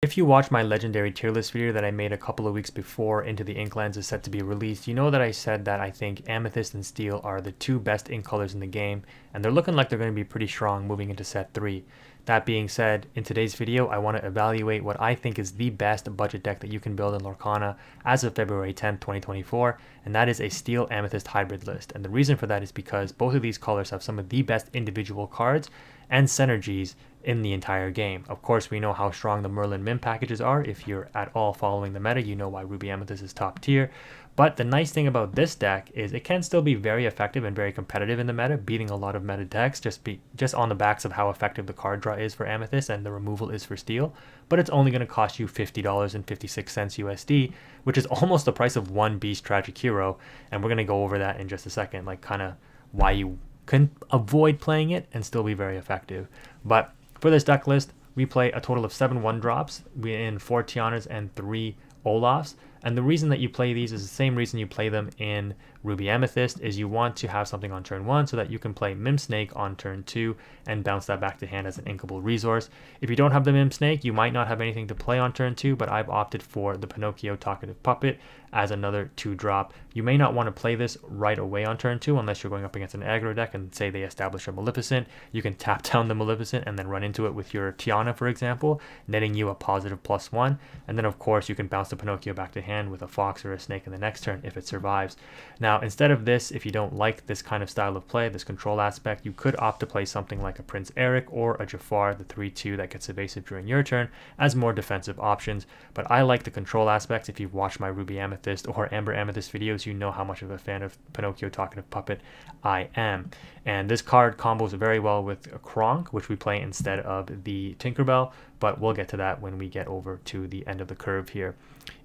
If you watch my legendary tier list video that I made a couple of weeks before Into the Inklands is set to be released, you know that I said that I think Amethyst and Steel are the two best ink colors in the game, and they're looking like they're going to be pretty strong moving into set 3. That being said, in today's video, I want to evaluate what I think is the best budget deck that you can build in Lorcana as of February 10th, 2024, and that is a Steel Amethyst hybrid list. And the reason for that is because both of these colors have some of the best individual cards and synergies in the entire game. Of course, we know how strong the Merlin Min packages are. If you're at all following the meta, you know why Ruby Amethyst is top tier. But the nice thing about this deck is it can still be very effective and very competitive in the meta, beating a lot of meta decks just on the backs of how effective the card draw is for Amethyst and the removal is for Steel. But it's only going to cost you $50.56 USD, which is almost the price of one Beast Tragic Hero. And we're going to go over that in just a second, like kind of why you can avoid playing it and still be very effective. But for this deck list, we play a total of 7 1-drops in 4 Tianas and 3 Olafs. And the reason that you play these is the same reason you play them in Ruby Amethyst, is you want to have something on turn 1 so that you can play Mim Snake on turn 2 and bounce that back to hand as an inkable resource. If you don't have the Mim Snake, you might not have anything to play on turn 2, but I've opted for the Pinocchio Talkative Puppet as another 2-drop. You may not want to play this right away on turn 2 unless you're going up against an aggro deck and say they establish a Maleficent. You can tap down the Maleficent and then run into it with your Tiana, for example, netting you a positive +1. And then of course you can bounce the Pinocchio back to hand with a Fox or a Snake in the next turn if it survives. Now instead of this, if you don't like this kind of style of play, this control aspect, you could opt to play something like a Prince Eric or a Jafar, the 3/2 that gets evasive during your turn, as more defensive options. But I like the control aspects. If you've watched my Ruby Amethyst or Amber Amethyst videos, you know how much of a fan of Pinocchio Talkative Puppet I am. And this card combos very well with Kronk, which we play instead of the Tinkerbell, but we'll get to that when we get over to the end of the curve here.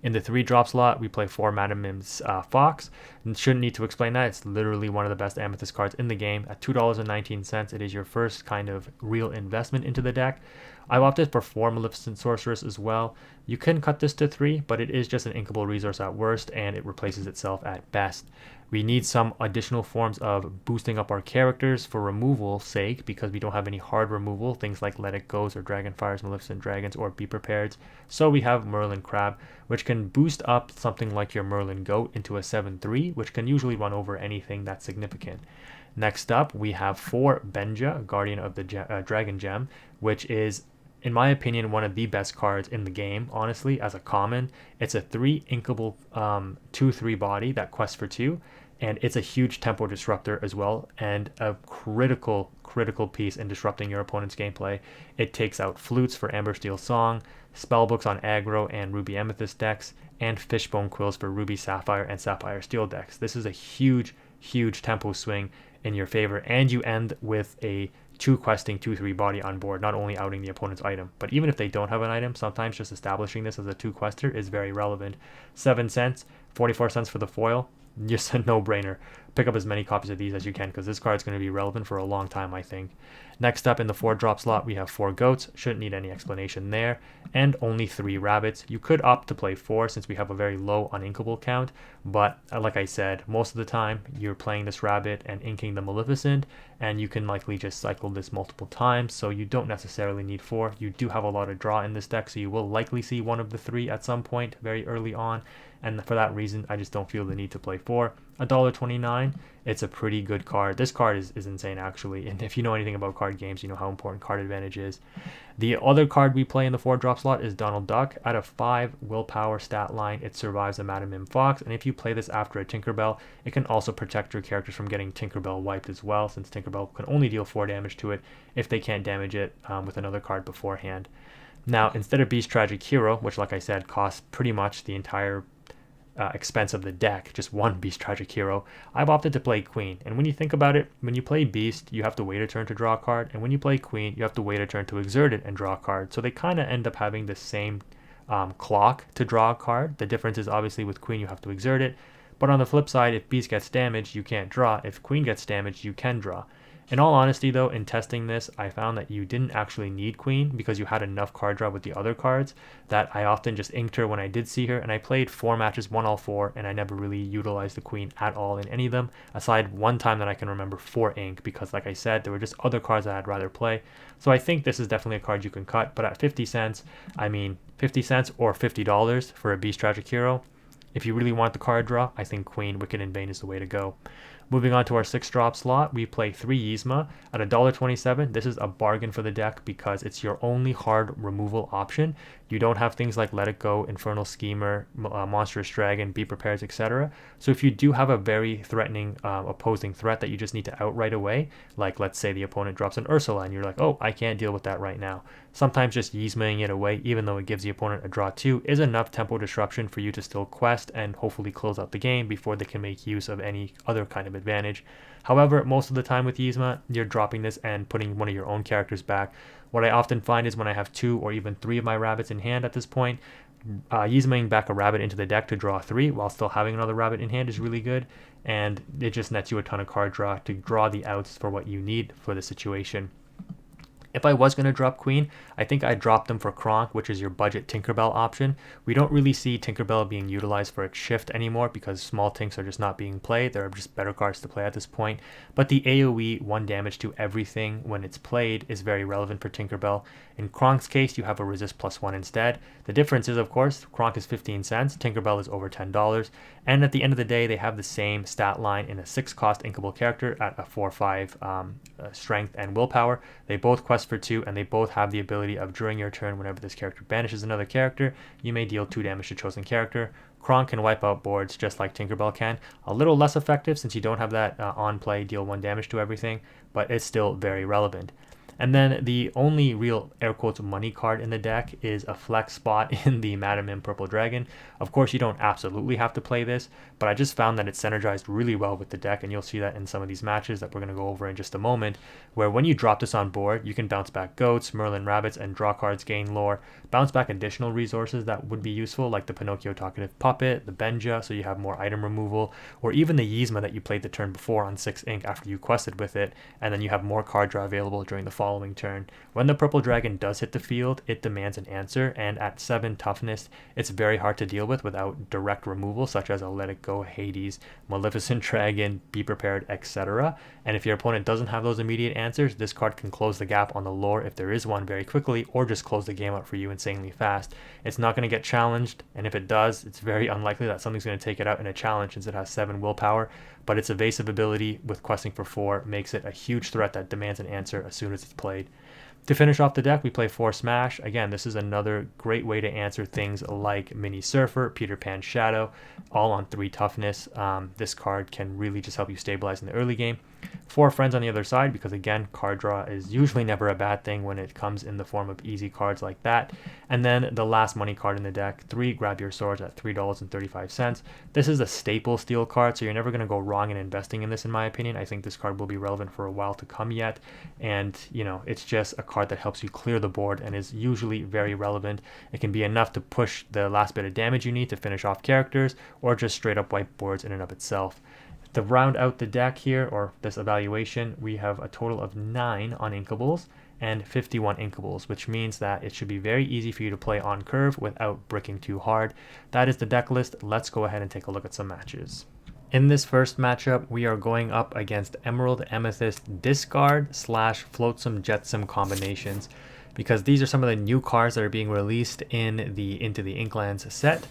In the 3-drop slot, we play 4 Madam Mim's Fox. And shouldn't need to explain that. It's literally one of the best Amethyst cards in the game. At $2.19, it is your first kind of real investment into the deck. I've opted for 4 Maleficent Sorceress as well. You can cut this to 3, but it is just an inkable resource at worst, and it replaces itself at best. We need some additional forms of boosting up our characters for removal's sake, because we don't have any hard removal, things like Let It Go's or Dragonfire's Maleficent Dragons or Be Prepared's. So we have Merlin Crab, which can boost up something like your Merlin Goat into a 7/3, which can usually run over anything that's significant. Next up, we have 4 Benja, Guardian of the Dragon Gem, which is, in my opinion, one of the best cards in the game, honestly, as a common. It's a 3 inkable 2/3 body that quests for 2, and it's a huge tempo disruptor as well, and a critical piece in disrupting your opponent's gameplay. It takes out flutes for Amber Steel Song, spellbooks on aggro and Ruby Amethyst decks, and fishbone quills for Ruby Sapphire and Sapphire Steel decks. This is a huge tempo swing in your favor, and you end with a 2 questing 2/3 body on board, not only outing the opponent's item, but even if they don't have an item, sometimes just establishing this as a 2 quester is very relevant. 7 cents, 44 cents for the foil, just a no-brainer. Pick up as many copies of these as you can, because this card is going to be relevant for a long time, I think. Next up in the 4-drop slot, we have 4 goats. Shouldn't need any explanation there. And only 3 rabbits. You could opt to play 4 since we have a very low uninkable count, but like I said, most of the time you're playing this rabbit and inking the Maleficent, and you can likely just cycle this multiple times, so you don't necessarily need 4. You do have a lot of draw in this deck, so you will likely see one of the 3 at some point very early on, and for that reason I just don't feel the need to play 4. $1.29, it's a pretty good card. This card is insane actually, and if you know anything about card games, you know how important card advantage is. The other card we play in the 4-drop slot is Donald Duck. At a 5 willpower stat line, it survives a Madam Mim Fox, and if you play this after a Tinkerbell, it can also protect your characters from getting Tinkerbell wiped as well, since Tinkerbell can only deal 4 damage to it if they can't damage it with another card beforehand. Now, instead of Beast Tragic Hero, which like I said costs pretty much the entire expense of the deck, just 1 Beast Tragic Hero, I've opted to play Queen. And when you think about it, when you play Beast, you have to wait a turn to draw a card, and when you play Queen, you have to wait a turn to exert it and draw a card. So they kind of end up having the same clock to draw a card. The difference is obviously with Queen you have to exert it, but on the flip side, if Beast gets damaged, you can't draw. If Queen gets damaged, you can draw. In all honesty though, in testing this, I found that you didn't actually need Queen because you had enough card draw with the other cards that I often just inked her when I did see her, and I played 4 matches, won all 4, and I never really utilized the Queen at all in any of them, aside one time that I can remember for ink, because like I said, there were just other cards that I'd rather play. So I think this is definitely a card you can cut, but at 50 cents, I mean, 50 cents or $50 for a Beast Tragic Hero. If you really want the card draw, I think Queen, Wicked, and Bane is the way to go. Moving on to our 6-drop slot, we play 3 Yzma at $1.27. This is a bargain for the deck because it's your only hard removal option. You don't have things like Let It Go, Infernal Schemer, Monstrous Dragon, Be Prepared, etc. So if you do have a very threatening opposing threat that you just need to out right away, like let's say the opponent drops an Ursula and you're like, oh, I can't deal with that right now. Sometimes just Yzmaing it away, even though it gives the opponent a draw 2, is enough tempo disruption for you to still quest and hopefully close out the game before they can make use of any other kind of advantage. However, most of the time with Yzma, you're dropping this and putting one of your own characters back. What I often find is when I have 2 or even 3 of my rabbits in hand at this point, Yzmaing back a rabbit into the deck to draw 3 while still having another rabbit in hand is really good, and it just nets you a ton of card draw to draw the outs for what you need for the situation. If I was going to drop Queen, I think I'd drop them for Kronk, which is your budget Tinkerbell option. We don't really see Tinkerbell being utilized for its shift anymore because small Tinks are just not being played. There are just better cards to play at this point. But the AoE 1 damage to everything when it's played is very relevant for Tinkerbell. In Kronk's case, you have a resist +1 instead. The difference is, of course, Kronk is 15 cents, Tinkerbell is over $10. And at the end of the day, they have the same stat line in a 6-cost inkable character at a 4/5 strength and willpower. They both quest for 2, and they both have the ability of during your turn, whenever this character banishes another character, you may deal 2 damage to chosen character. Kronk can wipe out boards just like Tinkerbell can. A little less effective since you don't have that on play deal 1 damage to everything, but it's still very relevant. And then the only real air quotes money card in the deck is a flex spot in the Madam Mim Purple Dragon. Of course, you don't absolutely have to play this, but I just found that it's synergized really well with the deck, and you'll see that in some of these matches that we're going to go over in just a moment, where when you drop this on board, you can bounce back goats, Merlin rabbits, and draw cards, gain lore, bounce back additional resources that would be useful, like the Pinocchio Talkative Puppet, the Benja, so you have more item removal, or even the Yzma that you played the turn before on 6 ink after you quested with it, and then you have more card draw available during the following turn. When the Purple Dragon does hit the field, it demands an answer, and at 7 toughness, it's very hard to deal with without direct removal, such as a Let It Go, Hades, Maleficent Dragon, Be Prepared, etc. And if your opponent doesn't have those immediate answers, this card can close the gap on the lore if there is one very quickly, or just close the game out for you insanely fast. It's not going to get challenged, and if it does, it's very unlikely that something's going to take it out in a challenge since it has 7 willpower, but its evasive ability with questing for 4 makes it a huge threat that demands an answer as soon as it's played. To finish off the deck, we play 4 Smash. Again, this is another great way to answer things like Mini Surfer, Peter Pan Shadow, all on 3 toughness. This card can really just help you stabilize in the early game. 4 Friends on the other side, because again, card draw is usually never a bad thing when it comes in the form of easy cards like that. And then the last money card in the deck, 3 Grab Your Swords at $3.35. This is a staple steel card, so you're never going to go wrong in investing in this, in my opinion. I think this card will be relevant for a while to come yet. And, you know, it's just a card that helps you clear the board and is usually very relevant. It can be enough to push the last bit of damage you need to finish off characters, or just straight up wipe boards in and of itself. To round out the deck here, or this evaluation, we have a total of 9 on inkables and 51 inkables, which means that it should be very easy for you to play on curve without bricking too hard. That is the deck list. Let's go ahead and take a look at some matches. In this first matchup, we are going up against Emerald Amethyst discard / floatsome jetsam combinations, because these are some of the new cards that are being released in the Into the Inklands set.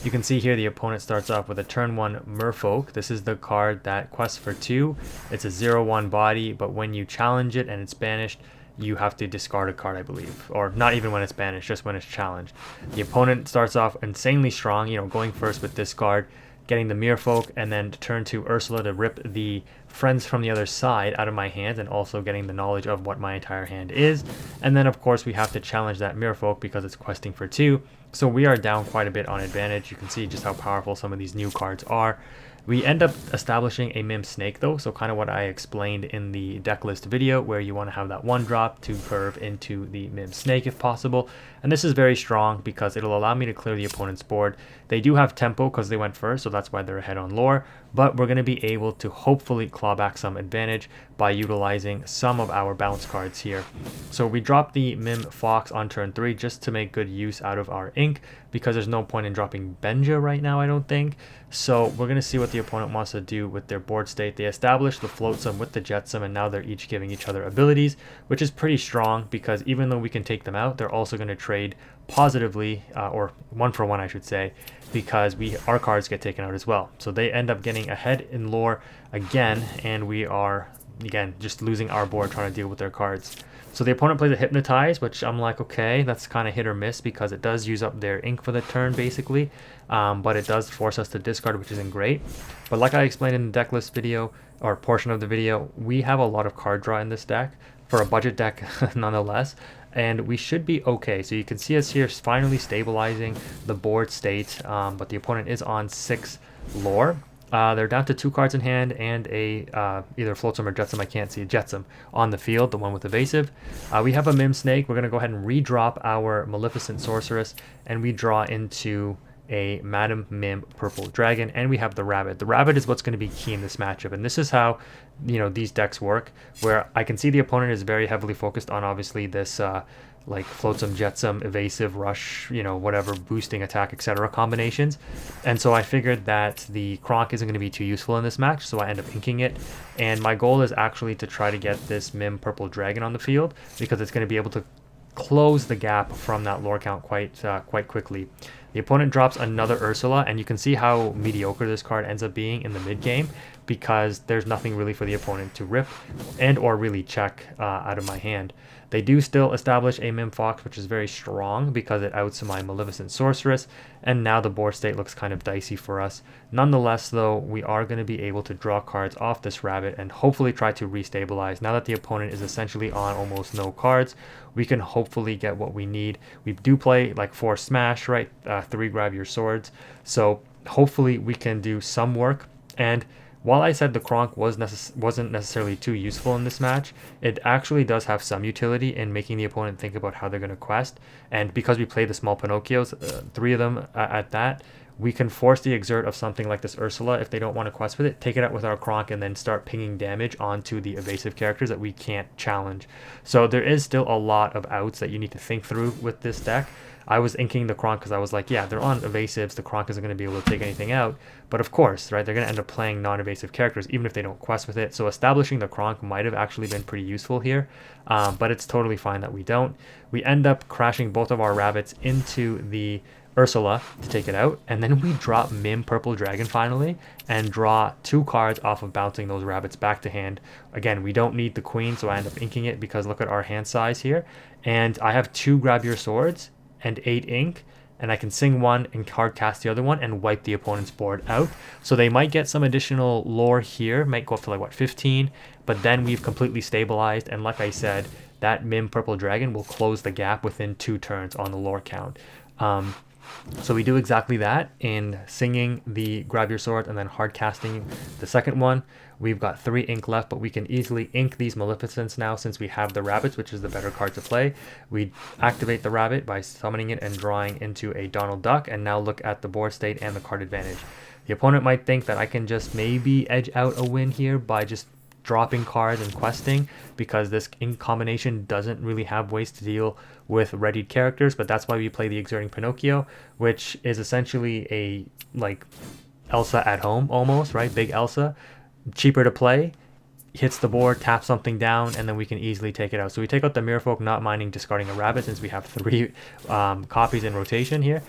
You can see here the opponent starts off with a turn 1 Merfolk. This is the card that quests for 2. It's a 0/1 body, but when you challenge it and it's banished, you have to discard a card, I believe. Or not even when it's banished, just when it's challenged. The opponent starts off insanely strong, you know, going first with this card, getting the Merfolk, and then turn to Ursula to rip the Friends from the other side out of my hands, and also getting the knowledge of what my entire hand is. And then of course we have to challenge that Merfolk because it's questing for 2. So we are down quite a bit on advantage. You can see just how powerful some of these new cards are. We end up establishing a Mim Snake though, so kind of what I explained in the deck list video, where you want to have that 1 drop to curve into the Mim Snake if possible. And this is very strong because it'll allow me to clear the opponent's board. They do have tempo because they went first, so that's why they're ahead on lore, but we're going to be able to hopefully claw back some advantage by utilizing some of our bounce cards here. So we drop the Mim Fox on turn 3 just to make good use out of our ink, because there's no point in dropping Benja right now, I don't think. So we're going to see what the opponent wants to do with their board state. They established the Floatsome with the Jetsam, and now they're each giving each other abilities, which is pretty strong because even though we can take them out, they're also going to trade positively, or 1-for-1 I should say, because our cards get taken out as well. So they end up getting ahead in lore again, and we are again just losing our board trying to deal with their cards. So the opponent plays a Hypnotize, which I'm like, okay, that's kind of hit or miss because it does use up their ink for the turn basically, but it does force us to discard, which isn't great. But like I explained in the deck list video, or portion of the video, we have a lot of card draw in this deck, for a budget deck nonetheless, and we should be okay. So you can see us here finally stabilizing the board state, but the opponent is on 6 lore. They're down to 2 cards in hand and a either Flotsam or Jetsam, I can't see, Jetsam on the field, the one with evasive. We have a Mim Snake. We're going to go ahead and redrop our Maleficent Sorceress, and we draw into a Madam Mim Purple Dragon, and we have the Rabbit. The Rabbit is what's going to be key in this matchup, and this is how, you know, these decks work, where I can see the opponent is very heavily focused on obviously this like Flotsam, Jetsam, evasive, rush, you know, whatever, boosting attack, etc. combinations. And so I figured that the Kronk isn't going to be too useful in this match, so I end up inking it. And my goal is actually to try to get this Mim Purple Dragon on the field, because it's going to be able to close the gap from that lore count quite quickly. The opponent drops another Ursula, and you can see how mediocre this card ends up being in the mid game, because there's nothing really for the opponent to rip and or really check out of my hand. They do still establish a Mim Fox, which is very strong because it outs my Maleficent Sorceress, and now the board state looks kind of dicey for us. Nonetheless, though, we are going to be able to draw cards off this Rabbit and hopefully try to restabilize. Now that the opponent is essentially on almost no cards, we can hopefully get what we need. We do play like 4 Smash, right? 3 Grab Your Swords. So hopefully we can do some work. And while I said the Kronk wasn't necessarily too useful in this match, it actually does have some utility in making the opponent think about how they're going to quest. And because we play the small Pinocchios, 3 of them at that, we can force the exert of something like this Ursula if they don't want to quest with it, take it out with our Kronk, and then start pinging damage onto the evasive characters that we can't challenge. So there is still a lot of outs that you need to think through with this deck. I was inking the Kronk because I was like, yeah, they're on evasives, the Kronk isn't going to be able to take anything out. But of course, right, they're going to end up playing non-evasive characters even if they don't quest with it. So establishing the Kronk might have actually been pretty useful here, but it's totally fine that we don't. We end up crashing both of our rabbits into the Ursula to take it out, and then we drop Mim Purple Dragon finally and draw 2 cards off of bouncing those rabbits back to hand. Again, we don't need the queen, so I end up inking it because look at our hand size here, and I have 2 Grab Your Swords and 8 ink, and I can sing one and hard cast the other one and wipe the opponent's board out. So they might get some additional lore here, might go up to like what, 15, but then we've completely stabilized, and like I said, that Mim Purple Dragon will close the gap within 2 turns on the lore count. So we do exactly that in singing the Grab Your Sword and then hard casting the second one. We've got 3 ink left, but we can easily ink these Maleficents now since we have the rabbits, which is the better card to play. We activate the rabbit by summoning it and drawing into a Donald Duck, and now look at the board state and the card advantage. The opponent might think that I can just maybe edge out a win here by just dropping cards and questing, because this ink combination doesn't really have ways to deal with readied characters, but that's why we play the Exerting Pinocchio, which is essentially a like Elsa at home almost, right? Big Elsa, cheaper to play, hits the board, taps something down, and then we can easily take it out. So we take out the Merfolk, not minding discarding a rabbit since we have 3 copies in rotation here.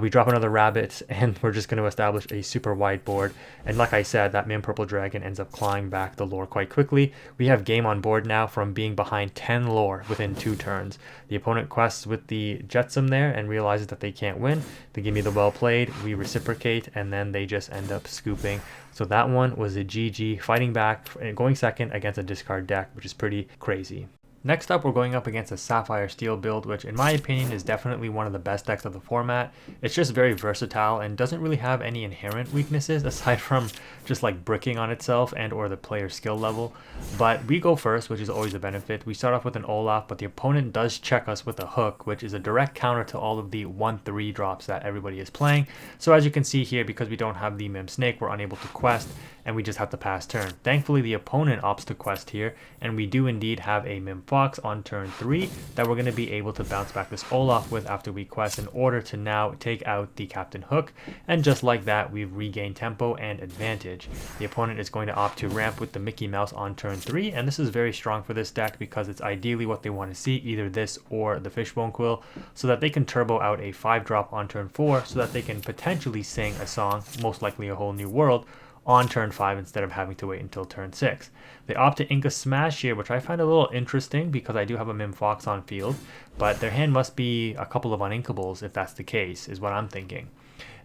We drop another rabbit, and we're just going to establish a super wide board. And like I said, that Mim Purple Dragon ends up clawing back the lore quite quickly. We have game on board now from being behind 10 lore within 2 turns. The opponent quests with the Jetsam there and realizes that they can't win. They give me the well played, we reciprocate, and then they just end up scooping. So that one was a GG, fighting back and going second against a discard deck, which is pretty crazy. Next up, we're going up against a Sapphire Steel build, which in my opinion is definitely one of the best decks of the format. It's just very versatile and doesn't really have any inherent weaknesses aside from just like bricking on itself and or the player skill level. But we go first, which is always a benefit. We start off with an Olaf, but the opponent does check us with a Hook, which is a direct counter to all of the 1/3 drops that everybody is playing. So as you can see here, because we don't have the Mim Snake, we're unable to quest, and we just have to pass turn. Thankfully, the opponent opts to quest here, and we do indeed have a Mim Fox on turn 3 that we're going to be able to bounce back this Olaf with after we quest in order to now take out the Captain Hook, and just like that we've regained tempo and advantage. The opponent is going to opt to ramp with the Mickey Mouse on turn 3, and this is very strong for this deck because it's ideally what they want to see, either this or the Fishbone Quill, so that they can turbo out a 5-drop on turn 4 so that they can potentially sing a song, most likely A Whole New World, on turn 5 instead of having to wait until turn 6. They opt to ink a Smash here, which I find a little interesting because I do have a Mim Fox on field, but their hand must be a couple of uninkables if that's the case, is what I'm thinking.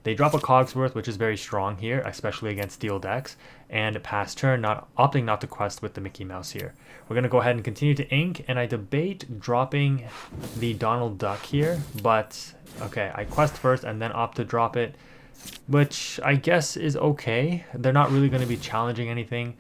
They drop a Cogsworth, which is very strong here, especially against steel decks, and pass turn, opting not to quest with the Mickey Mouse here. We're going to go ahead and continue to ink, and I debate dropping the Donald Duck here, but okay, I quest first and then opt to drop it, which I guess is okay. They're not really going to be challenging anything,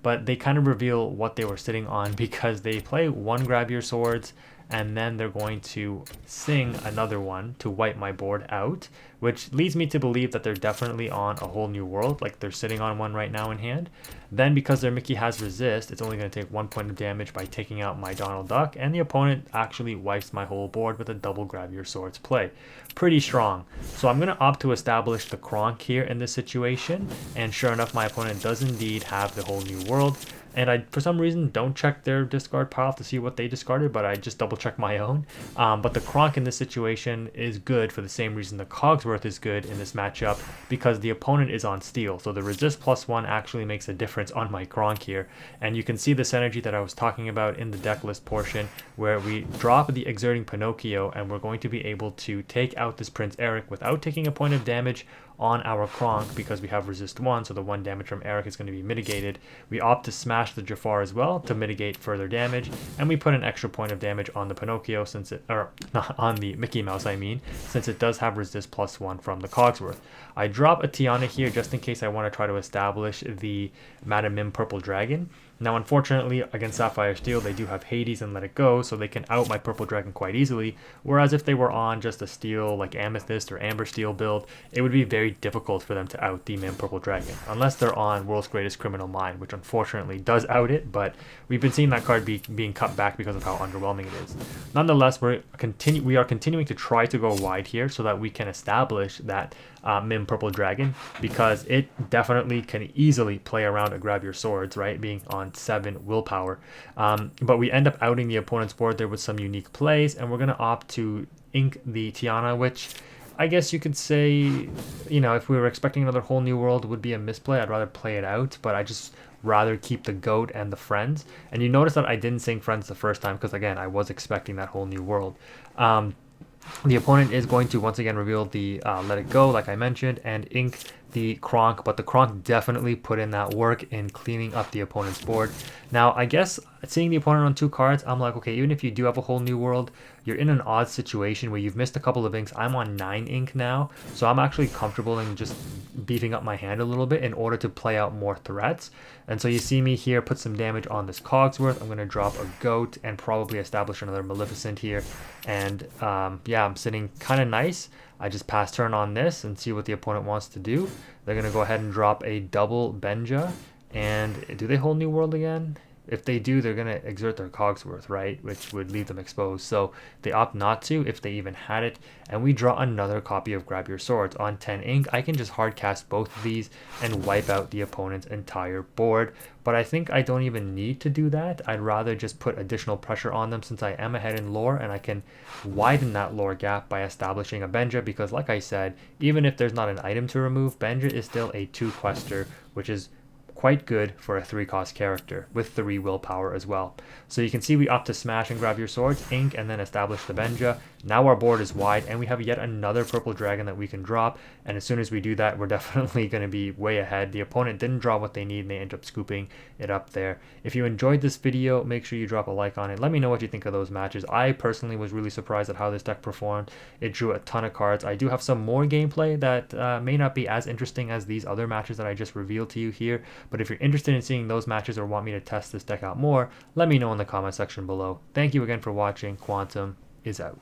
but they kind of reveal what they were sitting on because they play one Grab Your Swords and then they're going to sing another one to wipe my board out, which leads me to believe that they're definitely on A Whole New World, like they're sitting on one right now in hand. Then because their Mickey has resist, it's only going to take 1 point of damage by taking out my Donald Duck, and the opponent actually wipes my whole board with a double Grab Your Swords play. Pretty strong. So I'm going to opt to establish the Kronk here in this situation, and sure enough my opponent does indeed have the Whole New World. And I, for some reason, don't check their discard pile to see what they discarded, but I just double check my own. But the Kronk in this situation is good for the same reason the Cogsworth is good in this matchup, because the opponent is on steel. So the resist +1 actually makes a difference on my Kronk here. And you can see the synergy that I was talking about in the deck list portion, where we drop the Exerting Pinocchio, and we're going to be able to take out this Prince Eric without taking a point of damage on our Kronk because we have resist 1, so the 1 damage from Eric is going to be mitigated. We opt to smash the Jafar as well to mitigate further damage, and we put an extra point of damage on the Pinocchio since it, or not on the Mickey Mouse I mean, since it does have resist +1 from the Cogsworth. I drop a Tiana here just in case I want to try to establish the Madame Mim Purple Dragon. Now unfortunately against Sapphire Steel they do have Hades and Let It Go, so they can out my Purple Dragon quite easily, whereas if they were on just a steel like Amethyst or Amber Steel build, it would be very difficult for them to out the Mim Purple Dragon, unless they're on World's Greatest Criminal Mind, which unfortunately does out it, but we've been seeing that card being cut back because of how underwhelming it is. Nonetheless, we are continuing to try to go wide here so that we can establish that Mim Purple Dragon, because it definitely can easily play around a Grab Your Swords, right, being on 7 willpower. But we end up outing the opponent's board there with some unique plays, and we're going to opt to ink the Tiana, which I guess you could say, you know, if we were expecting another Whole New World would be a misplay. I'd rather play it out, but I just rather keep the goat and the friends. And you notice that I didn't sing friends the first time because, again, I was expecting that Whole New World. The opponent is going to once again reveal the Let It Go, like I mentioned, and ink the Kronk, but the Kronk definitely put in that work in cleaning up the opponent's board. Now, I guess seeing the opponent on 2 cards, I'm like, okay, even if you do have a Whole New World, you're in an odd situation where you've missed a couple of inks. I'm on 9 ink now, so I'm actually comfortable in just beefing up my hand a little bit in order to play out more threats. And so you see me here put some damage on this Cogsworth. I'm going to drop a goat and probably establish another Maleficent here. And yeah, I'm sitting kind of nice. I just pass turn on this and see what the opponent wants to do. They're going to go ahead and drop a double Benja. And do they Whole New World again? If they do, they're going to exert their Cogsworth, right? Which would leave them exposed. So they opt not to if they even had it. And we draw another copy of Grab Your Swords. On 10 ink, I can just hard cast both of these and wipe out the opponent's entire board. But I think I don't even need to do that. I'd rather just put additional pressure on them since I am ahead in lore, and I can widen that lore gap by establishing a Benja, because like I said, even if there's not an item to remove, Benja is still a 2-quester, which is quite good for a 3-cost character with 3 willpower as well. So you can see we opt to smash and Grab Your Swords, ink, and then establish the Benja. Now our board is wide and we have yet another purple dragon that we can drop, and as soon as we do that, we're definitely going to be way ahead. The opponent didn't draw what they need and they end up scooping it up there. If you enjoyed this video, make sure you drop a like on it. Let me know what you think of those matches. I personally was really surprised at how this deck performed. It drew a ton of cards. I do have some more gameplay that may not be as interesting as these other matches that I just revealed to you here, but if you're interested in seeing those matches or want me to test this deck out more, let me know in the comment section below. Thank you again for watching. Quantum is out.